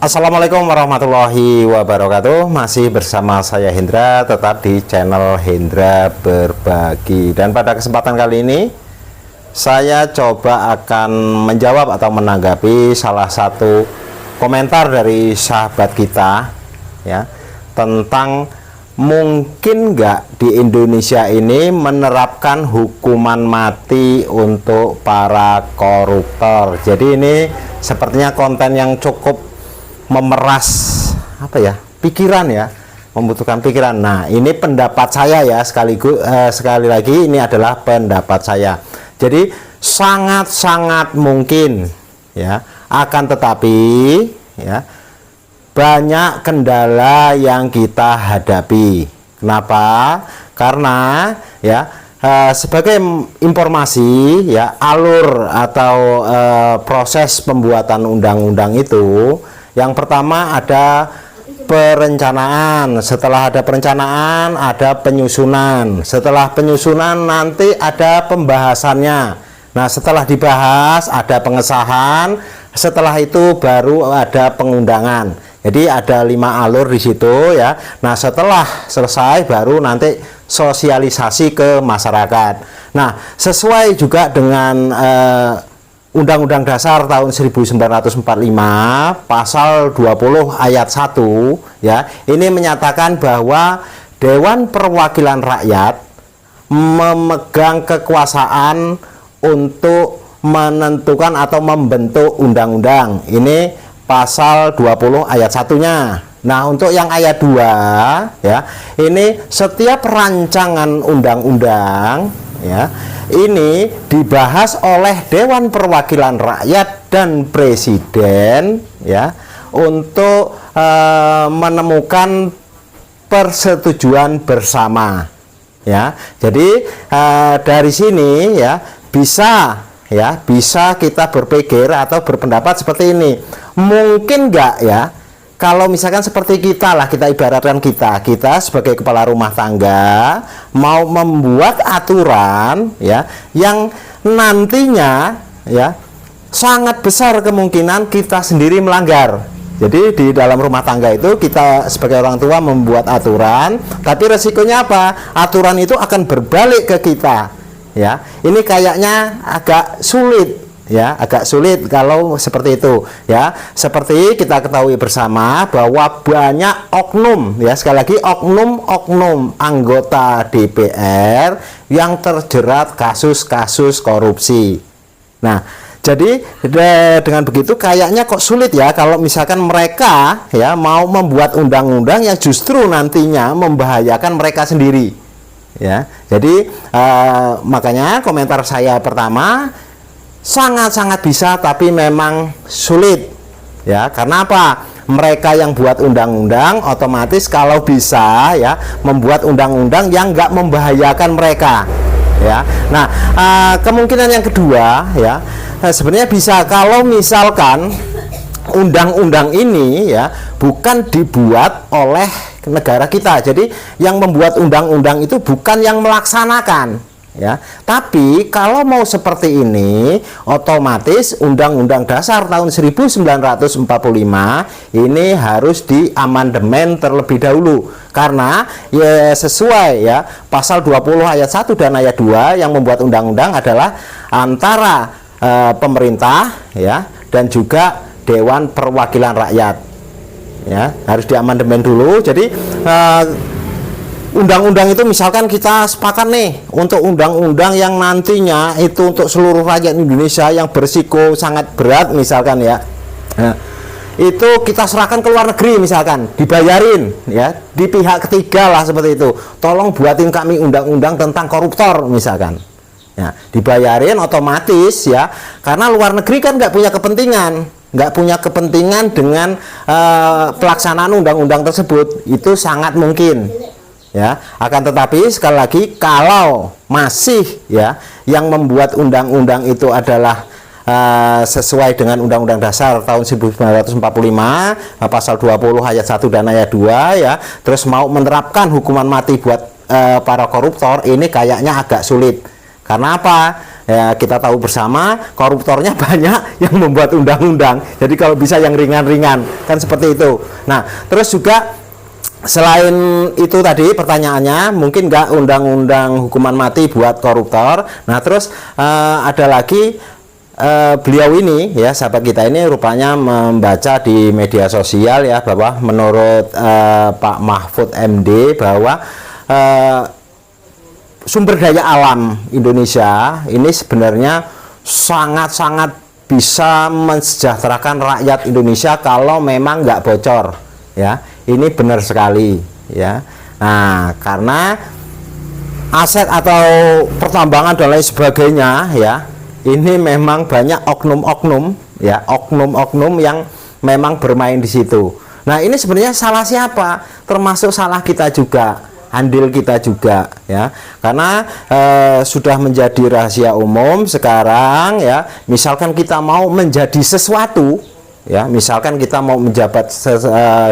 Assalamualaikum warahmatullahi wabarakatuh. Masih bersama saya Hendra, tetap di channel Hendra Berbagi. Dan pada kesempatan kali ini saya coba akan menjawab atau menanggapi salah satu komentar dari sahabat kita ya, tentang mungkin nggak di Indonesia ini menerapkan hukuman mati untuk para koruptor. Jadi ini sepertinya konten yang cukup memeras pikiran ya, membutuhkan pikiran. Nah, ini pendapat saya ya, sekali lagi ini adalah pendapat saya. Jadi sangat-sangat mungkin ya, akan tetapi ya banyak kendala yang kita hadapi. Kenapa? Karena ya sebagai informasi ya, alur atau proses pembuatan undang-undang itu, yang pertama ada perencanaan, setelah ada perencanaan ada penyusunan, setelah penyusunan nanti ada pembahasannya. Nah, setelah dibahas ada pengesahan, setelah itu baru ada pengundangan. Jadi ada 5 alur di situ ya. Nah, setelah selesai baru nanti sosialisasi ke masyarakat. Nah, sesuai juga dengan Undang-Undang Dasar tahun 1945 pasal 20 ayat 1 ya, ini menyatakan bahwa Dewan Perwakilan Rakyat memegang kekuasaan untuk menentukan atau membentuk undang-undang. Ini pasal 20 ayat 1-nya. Nah, untuk yang ayat 2 ya, ini setiap rancangan undang-undang ya, ini dibahas oleh Dewan Perwakilan Rakyat dan Presiden ya, untuk menemukan persetujuan bersama ya. Jadi dari sini ya bisa kita berpikir atau berpendapat seperti ini. Mungkin enggak ya, kalau misalkan seperti kita lah, kita ibaratkan kita sebagai kepala rumah tangga mau membuat aturan ya, yang nantinya ya sangat besar kemungkinan kita sendiri melanggar. Jadi di dalam rumah tangga itu kita sebagai orang tua membuat aturan, tapi resikonya apa? Aturan itu akan berbalik ke kita ya. Ini kayaknya agak sulit ya, agak sulit kalau seperti itu ya. Seperti kita ketahui bersama bahwa banyak oknum ya, sekali lagi oknum anggota DPR yang terjerat kasus-kasus korupsi. Nah, jadi dengan begitu kayaknya kok sulit ya kalau misalkan mereka ya mau membuat undang-undang yang justru nantinya membahayakan mereka sendiri ya. Jadi makanya komentar saya pertama, sangat-sangat bisa tapi memang sulit ya. Karena apa? Mereka yang buat undang-undang otomatis kalau bisa ya membuat undang-undang yang nggak membahayakan mereka ya. Nah, kemungkinan yang kedua ya, sebenarnya bisa kalau misalkan undang-undang ini ya bukan dibuat oleh negara kita. Jadi yang membuat undang-undang itu bukan yang melaksanakan ya. Tapi kalau mau seperti ini, otomatis Undang-Undang Dasar tahun 1945 ini harus diamandemen terlebih dahulu. Karena ya sesuai ya pasal 20 ayat 1 dan ayat 2, yang membuat undang-undang adalah antara pemerintah ya dan juga Dewan Perwakilan Rakyat ya, harus diamandemen dulu. Jadi undang-undang itu misalkan kita sepakat nih untuk undang-undang yang nantinya itu untuk seluruh rakyat Indonesia yang berisiko sangat berat misalkan ya, nah, itu kita serahkan ke luar negeri misalkan, dibayarin ya di pihak ketiga lah seperti itu, tolong buatin kami undang-undang tentang koruptor misalkan ya, dibayarin otomatis ya, karena luar negeri kan nggak punya kepentingan dengan pelaksanaan undang-undang tersebut. Itu sangat mungkin ya. Akan tetapi sekali lagi, kalau masih ya yang membuat undang-undang itu adalah sesuai dengan Undang-Undang Dasar tahun 1945 pasal 20 ayat 1 dan ayat 2 ya, terus mau menerapkan hukuman mati buat para koruptor, ini kayaknya agak sulit. Karena apa? Ya, kita tahu bersama koruptornya banyak yang membuat undang-undang. Jadi kalau bisa yang ringan-ringan, kan seperti itu. Nah, terus juga selain itu tadi pertanyaannya, mungkin nggak undang-undang hukuman mati buat koruptor. Nah, terus ada lagi beliau ini ya, sahabat kita ini rupanya membaca di media sosial ya, bahwa menurut Pak Mahfud MD bahwa sumber daya alam Indonesia ini sebenarnya sangat-sangat bisa mensejahterakan rakyat Indonesia kalau memang nggak bocor ya. Ini benar sekali ya. Nah, karena aset atau pertambangan dan lain sebagainya ya, ini memang banyak oknum-oknum ya, oknum-oknum yang memang bermain di situ. Nah, ini sebenarnya salah siapa? Termasuk salah kita juga, andil kita juga ya, karena sudah menjadi rahasia umum sekarang ya. Misalkan kita mau menjadi sesuatu ya, misalkan kita mau menjabat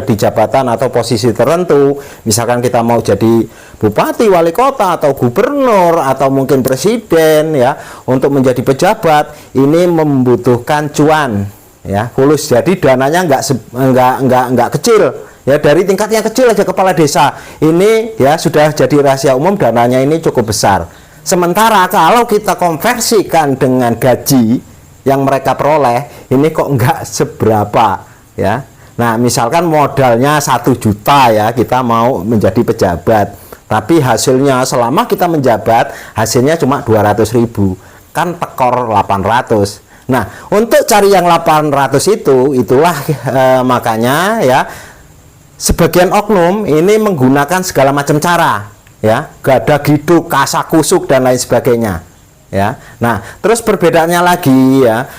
di jabatan atau posisi tertentu, misalkan kita mau jadi bupati, wali kota, atau gubernur, atau mungkin presiden ya, untuk menjadi pejabat ini membutuhkan cuan ya, fulus. Jadi dananya nggak kecil ya, dari tingkat yang kecil aja kepala desa ini ya sudah jadi rahasia umum, dananya ini cukup besar. Sementara kalau kita konversikan dengan gaji yang mereka peroleh, ini kok nggak seberapa ya. Nah, misalkan modalnya 1 juta ya, kita mau menjadi pejabat, tapi hasilnya selama kita menjabat hasilnya cuma 200.000, kan tekor 800. Nah, untuk cari yang 800 itulah makanya ya, sebagian oknum ini menggunakan segala macam cara ya, gada-giduk, kasak-kusuk dan lain sebagainya ya. Nah, terus perbedaannya lagi ya,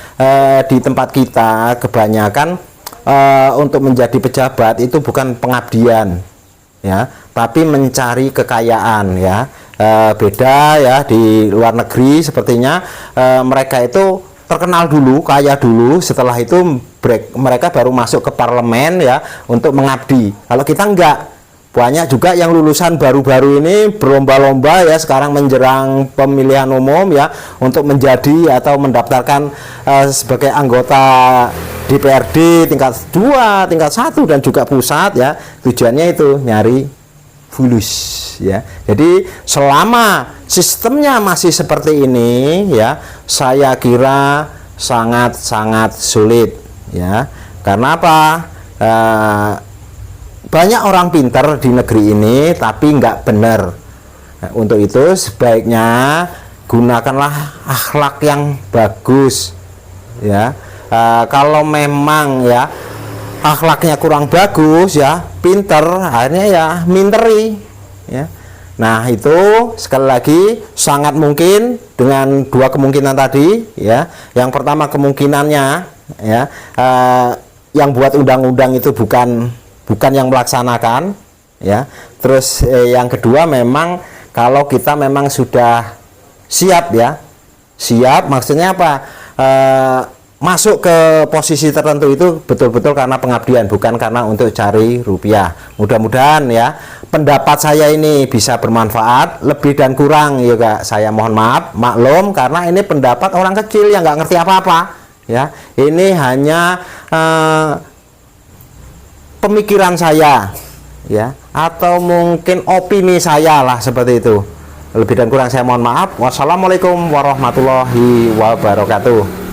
di tempat kita kebanyakan untuk menjadi pejabat itu bukan pengabdian ya, tapi mencari kekayaan ya. Beda ya, di luar negeri sepertinya mereka itu terkenal dulu, kaya dulu, setelah itu mereka baru masuk ke parlemen ya untuk mengabdi. Kalau kita enggak. Banyak juga yang lulusan baru-baru ini berlomba-lomba ya sekarang menjelang pemilihan umum ya, untuk menjadi atau mendaftarkan sebagai anggota DPRD tingkat 2, tingkat 1 dan juga pusat ya. Tujuannya itu nyari fulus ya. Jadi selama sistemnya masih seperti ini ya, saya kira sangat-sangat sulit ya. Karena apa? Banyak orang pintar di negeri ini tapi nggak benar. Nah, untuk itu sebaiknya gunakanlah akhlak yang bagus ya. Kalau memang ya akhlaknya kurang bagus ya, pinter, akhirnya ya minteri ya. Nah, itu sekali lagi sangat mungkin dengan 2 kemungkinan tadi ya. Yang pertama kemungkinannya ya, yang buat undang-undang itu bukan yang melaksanakan ya. Terus yang kedua, memang kalau kita memang sudah siap ya, siap maksudnya apa, masuk ke posisi tertentu itu betul-betul karena pengabdian, bukan karena untuk cari rupiah. Mudah-mudahan ya pendapat saya ini bisa bermanfaat, lebih dan kurang juga saya mohon maaf, maklum, karena ini pendapat orang kecil yang nggak ngerti apa-apa ya. Ini hanya pemikiran saya ya, atau mungkin opini saya lah, seperti itu. Lebih dan kurang saya mohon maaf. Wassalamualaikum warahmatullahi wabarakatuh.